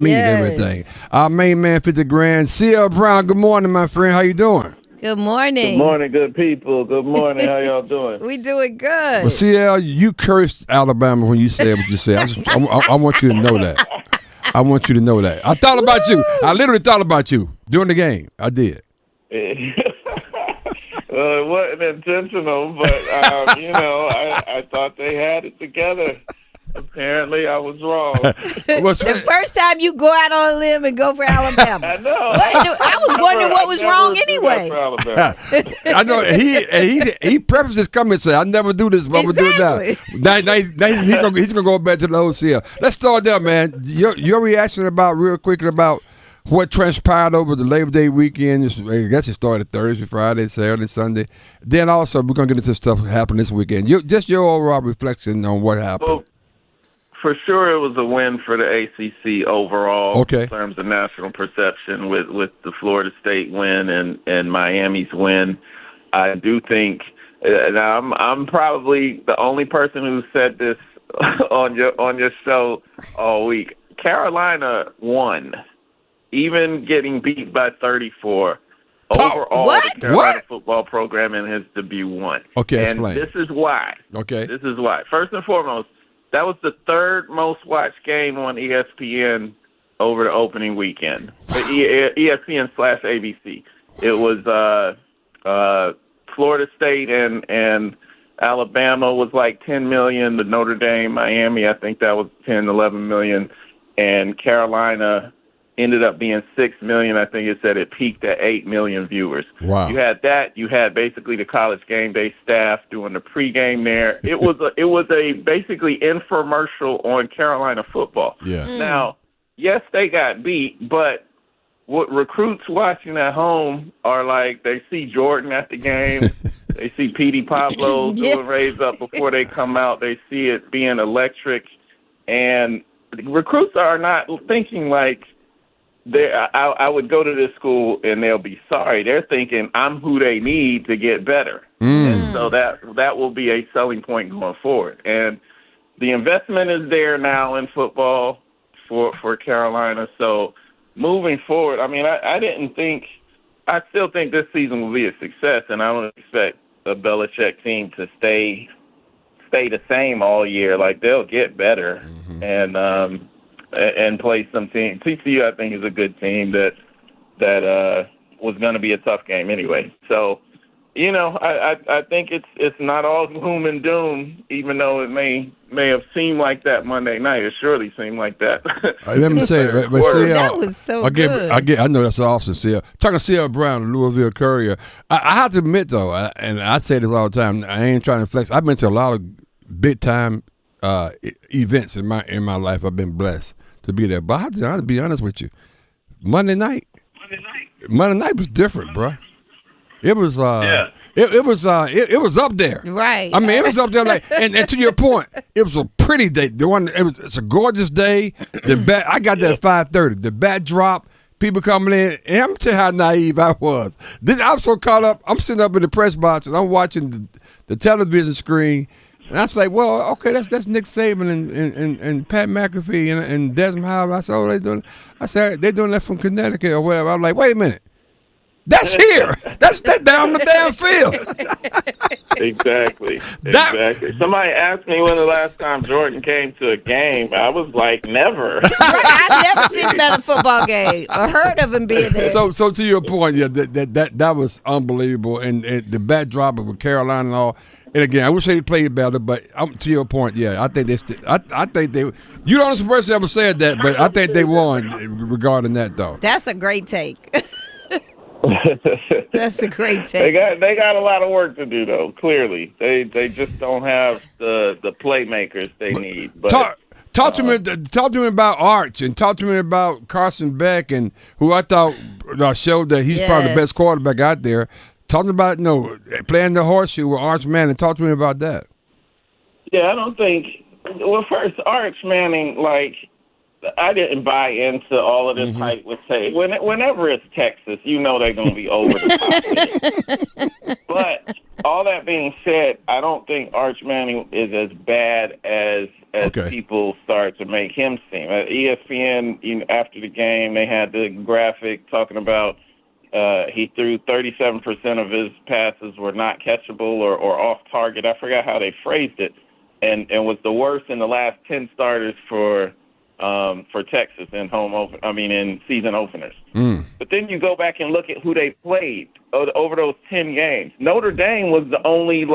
mean everything. Our main man, 50 grand. CL Brown, good morning, my friend. How you doing? Good morning. Good morning, good people. Good morning. How y'all doing? We doing good. Well, CL, you cursed Alabama when you said what you said. I want you to know that. I want you to know that. I thought about you. I literally thought about you during the game. I did. Well, it wasn't intentional, but, I thought they had it together. Apparently, I was wrong. The first time you go out on a limb and go for Alabama. I know. I was wondering what was wrong anyway. I know he prefaced his comments saying, "I never do this, but I'm gonna do it now." Now he's gonna go back to the old CL. Let's start there, man. Your reaction real quickly about what transpired over the Labor Day weekend. I guess it started Thursday, Friday, Saturday, Sunday. Then also we're gonna get into stuff that happened this weekend. Just your overall reflection on what happened. Well, for sure, it was a win for the ACC overall in terms of national perception with the Florida State win and Miami's win. I do think, and I'm probably the only person who said this on your show all week. Carolina won, even getting beat by 34. Overall, the Carolina football program in his debut won. Okay, and explain. This is why. Okay, this is why. First and foremost, that was the third most watched game on ESPN over the opening weekend. ESPN/ABC. It was Florida State and Alabama was like 10 million. The Notre Dame, Miami, I think that was 10, 11 million. And Carolina ended up being 6 million. I think it said it peaked at 8 million viewers. Wow. You had that. You had basically the College Game Day staff doing the pregame there. It was a basically infomercial on Carolina football. Yeah. Now, yes, they got beat, but what recruits watching at home are like, they see Jordan at the game. They see Petey Pablo doing raise up before they come out. They see it being electric. And recruits are not thinking like, I would go to this school and they'll be sorry. They're thinking I'm who they need to get better. And so that will be a selling point going forward. And the investment is there now in football for Carolina. So moving forward, I mean, I still think this season will be a success, and I don't expect the Belichick team to stay the same all year. Like, they'll get better. And play some team. TCU, I think, is a good team that was going to be a tough game anyway. So, I think it's not all gloom and doom, even though it may have seemed like that Monday night. It surely seemed like that. Let me say, but that was so good. I know that's awesome. CL. Talking to CL Brown, the Louisville Courier. I have to admit, though, and I say this all the time, I ain't trying to flex. I've been to a lot of big-time events in my life. I've been blessed to be there, but I have to be honest with you. Monday night was different, bro. It was it was up there, right? I mean, it was up there, like, and to your point, it was a pretty day. It's a gorgeous day. I got there at 5:30. The backdrop, people coming in, and I'm telling you how naive I was. I'm so caught up. I'm sitting up in the press box and I'm watching the television screen. And I was like, well, okay, that's Nick Saban and Pat McAfee and Desmond Howard. I said, oh, they doing. I said, they're doing that from Connecticut or whatever. I'm like, wait a minute, that's here. That's down the damn field. Exactly. Somebody asked me when the last time Jordan came to a game. I was like, never. I've never seen him at a football game or heard of him being there. So to your point, yeah, that was unbelievable, and the backdrop of Carolina and all. And again, I wish they played better, but to your point, yeah, I think they. You don't the person ever said that, but I think they won regarding that, though. That's a great take. That's a grete take. They got a lot of work to do, though. Clearly, they just don't have the playmakers they need. But talk to me about Arch, and talk to me about Carson Beck, and who I thought showed that he's probably the best quarterback out there. Talking about playing the horseshoe with Arch Manning. Talk to me about that. Yeah, I don't think. Well, first, Arch Manning, like, I didn't buy into all of this hype with say. Whenever it's Texas, you know they're going to be over the top. But all that being said, I don't think Arch Manning is as bad as people start to make him seem. At ESPN, after the game, they had the graphic talking about he threw 37% of his passes were not catchable or off target. I forgot how they phrased it, and was the worst in the last 10 starters for Texas in season openers. But then you go back and look at who they played over those 10 games. Notre Dame was the only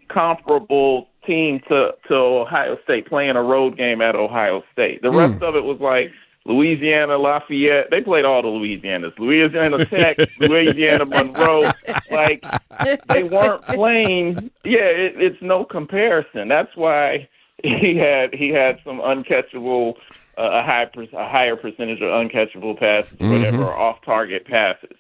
comparable team to Ohio State playing a road game at Ohio State. The rest of it was like Louisiana, Lafayette. They played all the Louisianas. Louisiana Tech, Louisiana Monroe. They weren't playing. Yeah, it's no comparison. That's why he had some uncatchable, a higher percentage of uncatchable passes, whatever, or off-target passes.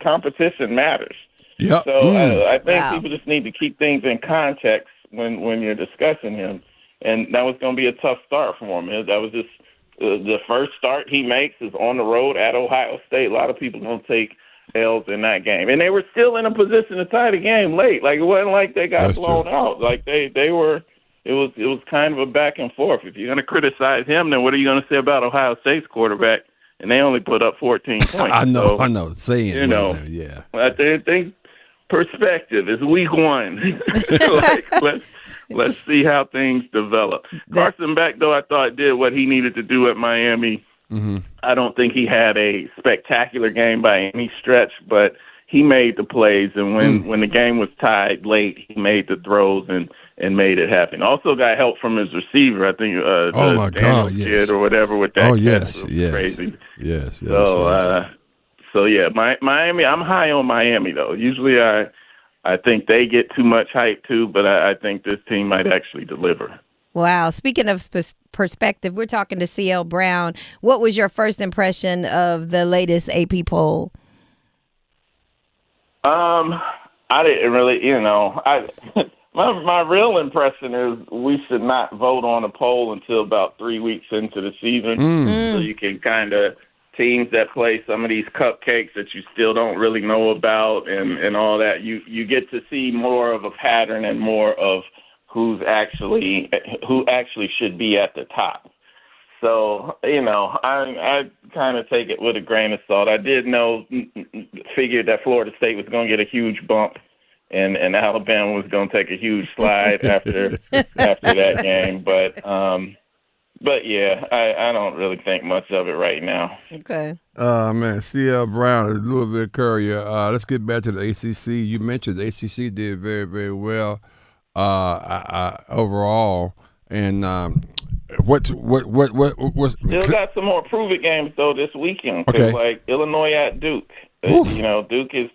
Competition matters. Yep. So I think people just need to keep things in context when you're discussing him. And that was going to be a tough start for him. That was just the first start he makes is on the road at Ohio State. A lot of people don't take L's in that game. And they were still in a position to tie the game late. It wasn't like they got blown out. They were – It was kind of a back and forth. If you're going to criticize him, then what are you going to say about Ohio State's quarterback? And they only put up 14 points. I know. Saying, yeah. I think perspective is week one. Let's see how things develop. Carson Beck, though, I thought did what he needed to do at Miami. I don't think he had a spectacular game by any stretch, but he made the plays, and when the game was tied late, he made the throws and made it happen. Also got help from his receiver, I think. Kid or whatever with that. Crazy. Yes. So Miami. I'm high on Miami though. Usually, I think they get too much hype too, but I think this team might actually deliver. Wow. Speaking of perspective, we're talking to CL Brown. What was your first impression of the latest AP poll? I didn't really, my real impression is we should not vote on a poll until about 3 weeks into the season. So you can kind of teams that play some of these cupcakes that you still don't really know about and all that. You get to see more of a pattern and more of who actually should be at the top. So, I kind of take it with a grain of salt. I did figured that Florida State was going to get a huge bump and Alabama was going to take a huge slide after that game. But yeah, I don't really think much of it right now. Okay. Man, CL Brown, Louisville Courier. Let's get back to the ACC. You mentioned the ACC did very, very well overall. And what still got some more prove it games though this weekend. Okay. Illinois at Duke. Duke is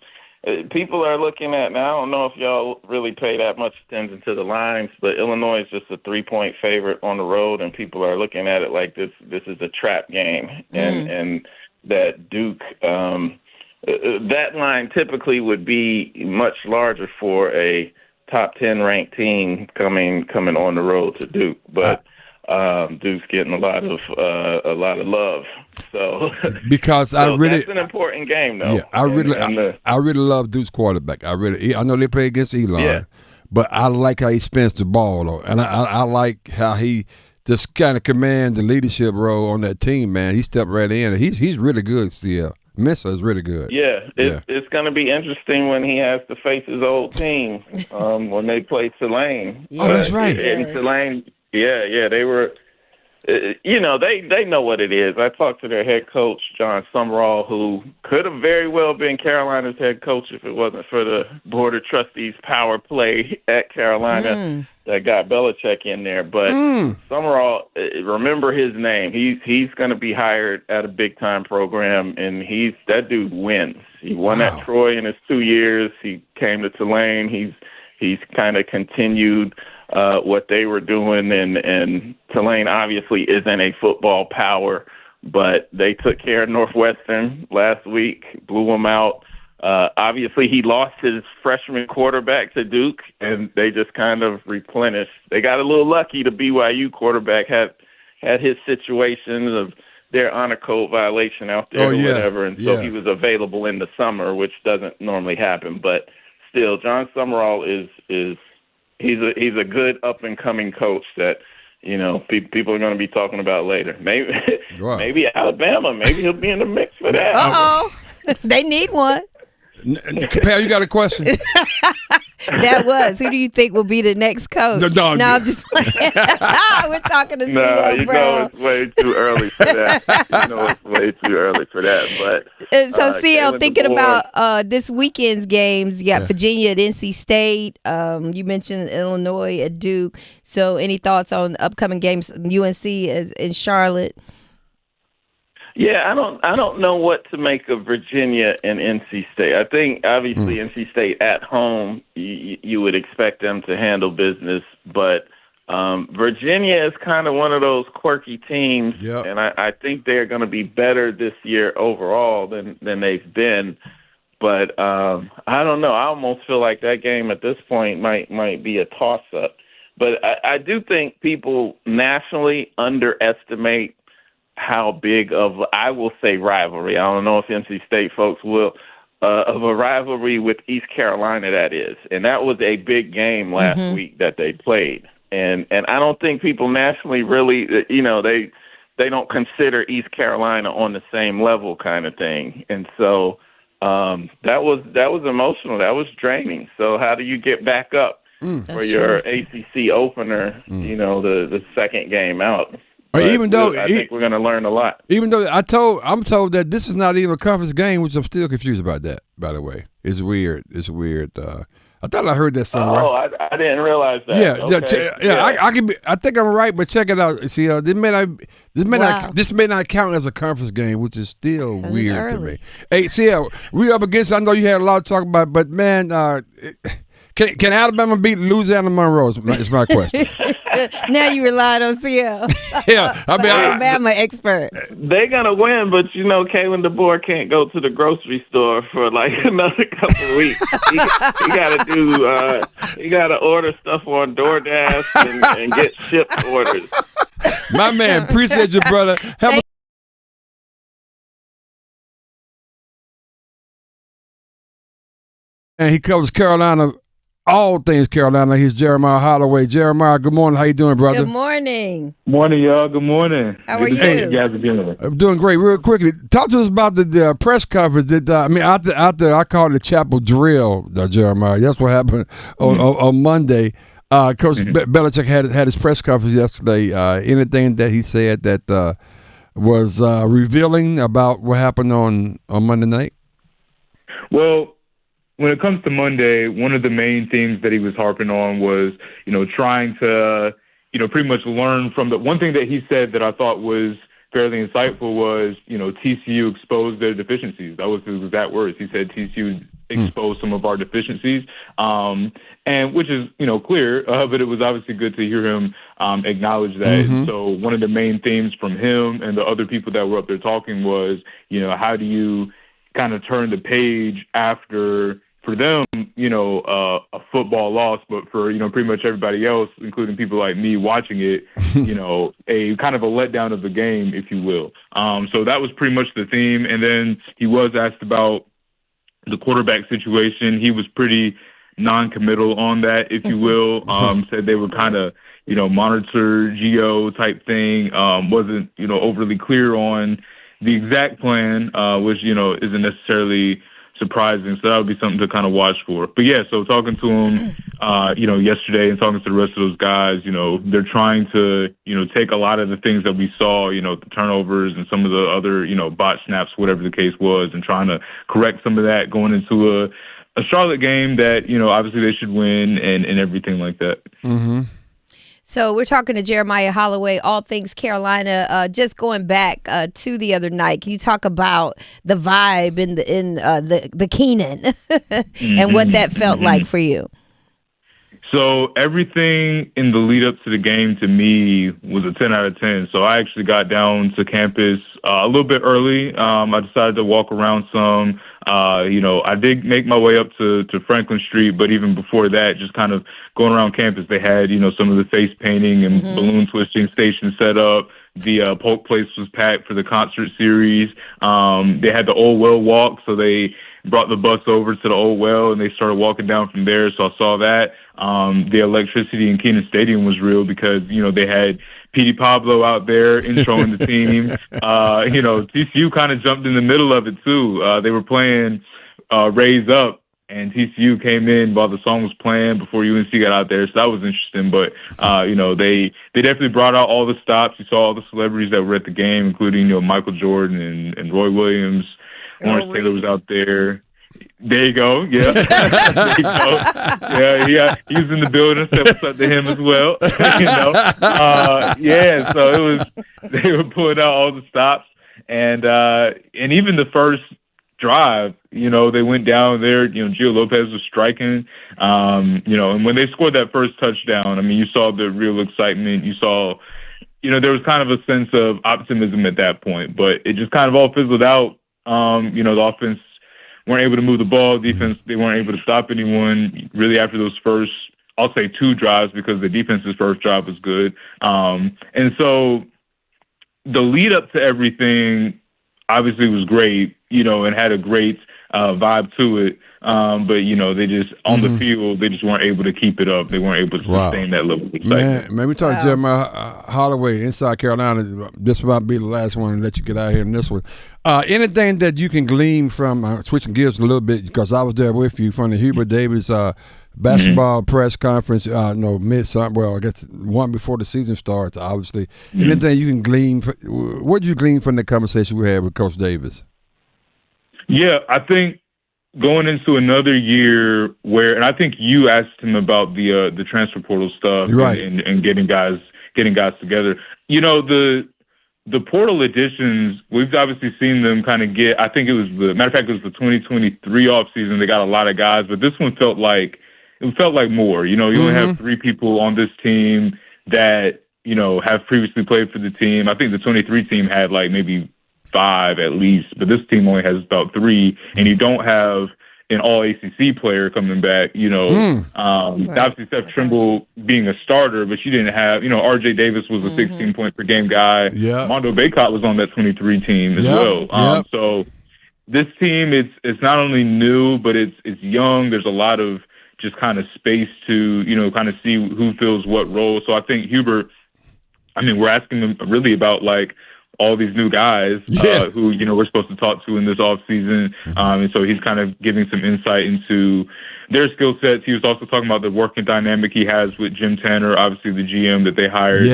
people are looking at now. I don't know if y'all really pay that much attention to the lines, but Illinois is just a 3-point favorite on the road, and people are looking at it like this is a trap game, and that Duke that line typically would be much larger for a top 10 ranked team coming on the road to Duke, but Duke's getting a lot of love. So because that's an important game though. Yeah, I really love Duke's quarterback. I know they play against Elon, but I like how he spins the ball though, and I like how he just kind of command the leadership role on that team. Man, he stepped right in. And he's really good. Still, Mesa is really good. It's going to be interesting when he has to face his old team when they play Tulane. Oh, that's right. And Tulane, they were. They know what it is. I talked to their head coach, John Sumrall, who could have very well been Carolina's head coach if it wasn't for the Board of Trustees power play at Carolina that got Belichick in there. But Sumrall, remember his name. He's going to be hired at a big-time program, and that dude wins. He won at Troy in his 2 years. He came to Tulane. He's kind of continued what they were doing, and Tulane obviously isn't a football power, but they took care of Northwestern last week, blew them out. Obviously, he lost his freshman quarterback to Duke, and they just kind of replenished. They got a little lucky. The BYU quarterback had his situations of their honor code violation out there or whatever, and so he was available in the summer, which doesn't normally happen. But still, John Summerall is he's a good up and coming coach that people are going to be talking about later. Maybe Alabama, maybe he'll be in the mix for that. They need one. Pam, you got a question? That was. Who do you think will be the next coach? No, I'm just playing. We're talking to CL Brown. Know it's way too early for that. But so CL, thinking about this weekend's games, you got Virginia at NC State. You mentioned Illinois at Duke. So any thoughts on upcoming games? UNC in Charlotte. Yeah, I don't know what to make of Virginia and NC State. I think obviously NC State at home, you would expect them to handle business, but Virginia is kind of one of those quirky teams, and I think they're going to be better this year overall than they've been. But I don't know. I almost feel like that game at this point might be a toss-up. But I do think people nationally underestimate how big of, I will say, rivalry. I don't know if NC State folks will, of a rivalry with East Carolina that is. And that was a big game last week that they played. And I don't think people nationally really, they don't consider East Carolina on the same level kind of thing. And so that was emotional. That was draining. So how do you get back up for your ACC opener, the second game out? Even though I think we're going to learn a lot. Even though I'm told that this is not even a conference game, which I'm still confused about that. By the way, it's weird. I thought I heard that somewhere. Oh, I didn't realize that. I think I'm right, but check it out. See, this may not count as a conference game, which is still weird to me. Hey, CL, we up against. I know you had a lot to talk about, but man, can Alabama beat Louisiana Monroe? Is my question. Now you relied on CL. Alabama expert. They're gonna win, but Kalen DeBoer can't go to the grocery store for like another couple of weeks. He got to order stuff on DoorDash and get shipped orders. My man, appreciate you, brother. And he covers Carolina. All things Carolina. He's Jeremiah Holloway. Jeremiah, good morning. How you doing, brother? Good morning. Morning, y'all. Good morning. How are you? How you guys are doing? I'm doing great. Real quickly, talk to us about the press conference. After I call it the chapel drill, Jeremiah. That's what happened on Monday. Coach Belichick had his press conference yesterday. Anything that he said that was revealing about what happened on Monday night? Well, when it comes to Monday, one of the main themes that he was harping on was, trying to, pretty much learn from the one thing that he said that I thought was fairly insightful was, TCU exposed their deficiencies. That was his exact words. He said TCU exposed some of our deficiencies, and which is, clear, but it was obviously good to hear him acknowledge that. And so one of the main themes from him and the other people that were up there talking was, how do you kind of turn the page after, for them, a football loss, but for, pretty much everybody else, including people like me watching it, a kind of a letdown of the game, if you will. So that was pretty much the theme. And then he was asked about the quarterback situation. He was pretty non-committal on that, if you will. Said they were kind of, monitor geo type thing. Wasn't, overly clear on the exact plan, which, isn't necessarily surprising. So that would be something to kind of watch for. But yeah, so talking to him, yesterday and talking to the rest of those guys, they're trying to, take a lot of the things that we saw, the turnovers and some of the other, bot snaps, whatever the case was, and trying to correct some of that going into a Charlotte game that, obviously they should win and everything like that. Mm-hmm. So we're talking to Jeremiah Holloway, all things Carolina. Just going back to the other night, can you talk about the vibe in the Keenan and what that felt like for you? So everything in the lead up to the game to me was a 10 out of 10. So I actually got down to campus a little bit early. I decided to walk around some. I did make my way up to Franklin Street, but even before that, just kind of going around campus, they had, some of the face painting and balloon twisting stations set up. The Polk Place was packed for the concert series. They had the Old Well walk, so they brought the bus over to the Old Well and they started walking down from there. So I saw that. The electricity in Kenan Stadium was real because, they had Petey Pablo out there introing the team. TCU kind of jumped in the middle of it too. They were playing Raise Up, and TCU came in while the song was playing before UNC got out there. So that was interesting. But, they definitely brought out all the stops. You saw all the celebrities that were at the game, including, Michael Jordan and Roy Williams. Lawrence Taylor was out there. There you go. Yeah. There you go. Yeah, he was in the building. Said what's up to him as well. So they were pulling out all the stops. And even the first drive, they went down there, Gio Lopez was striking, and when they scored that first touchdown, you saw the real excitement. You saw, there was kind of a sense of optimism at that point, but it just kind of all fizzled out. The offense weren't able to move the ball. Defense, they weren't able to stop anyone really after those first, I'll say 2 drives, because the defense's first drive was good. And so the lead up to everything obviously was great, and had a great vibe to it. But, they just, on the field, they just weren't able to keep it up. They weren't able to sustain that level of excitement. Man, we talked to Jeremiah Holloway, inside Carolina. This might be the last one and let you get out of here in this one. Anything that you can glean from, switching gears a little bit, because I was there with you, from the Hubert Davis basketball press conference, I guess one before the season starts, obviously. Anything you can glean, what did you glean from the conversation we had with Coach Davis? Yeah, I think going into another year where, and I think you asked him about the transfer portal stuff, right, and getting guys together. The portal additions, we've obviously seen them kind of get. I think it was the 2023 offseason. They got a lot of guys, but this one felt like more. You only have 3 people on this team that have previously played for the team. I think the 23 team had like maybe 5 at least, but this team only has about 3, and you don't have an all ACC player coming back, obviously Seth Trimble being a starter, but you didn't have, RJ Davis was a 16 point per game guy. Yeah. Mondo Baycott was on that 23 team as well. So this team, it's not only new, but it's young. There's a lot of just kind of space to, kind of see who fills what role. So I think Hubert, we're asking him really about like all these new guys who, we're supposed to talk to in this offseason. And so he's kind of giving some insight into their skill sets. He was also talking about the working dynamic he has with Jim Tanner, obviously the GM that they hired,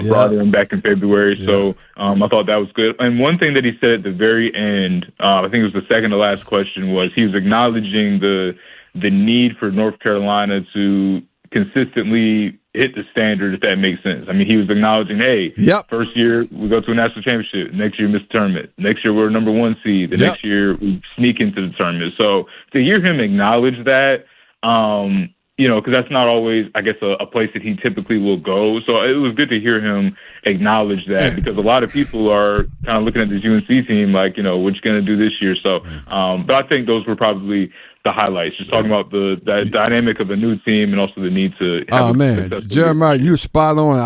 brought him back in February. Yeah. So I thought that was good. And one thing that he said at the very end, I think it was the second to last question, was he was acknowledging the need for North Carolina to consistently hit the standard, if that makes sense. He was acknowledging, hey, first year we go to a national championship. Next year, miss the tournament. Next year, we're number 1 seed. The next year, we sneak into the tournament. So to hear him acknowledge that, because that's not always, I guess, a place that he typically will go. So it was good to hear him acknowledge that, because a lot of people are kind of looking at this UNC team like, what you going to do this year? So, but I think those were probably the highlights, just talking about the dynamic of a new team and also the need to have Jeremiah, you were spot on.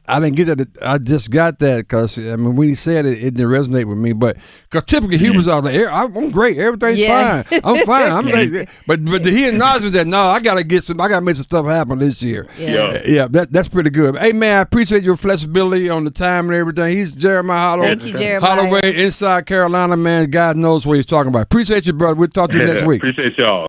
I didn't get that. I just got that because, when he said it, it didn't resonate with me. But because typically he was out there, I'm great. Everything's fine. I'm fine. I'm like, but he acknowledges that, no, I got to make some stuff happen this year. Yeah, that's pretty good. Hey, man, I appreciate your flexibility on the time and everything. He's Jeremiah Holloway. Thank you, Jeremiah. Holloway, inside Carolina, man. God knows what he's talking about. Appreciate you, brother. We'll talk to you next week. Appreciate y'all.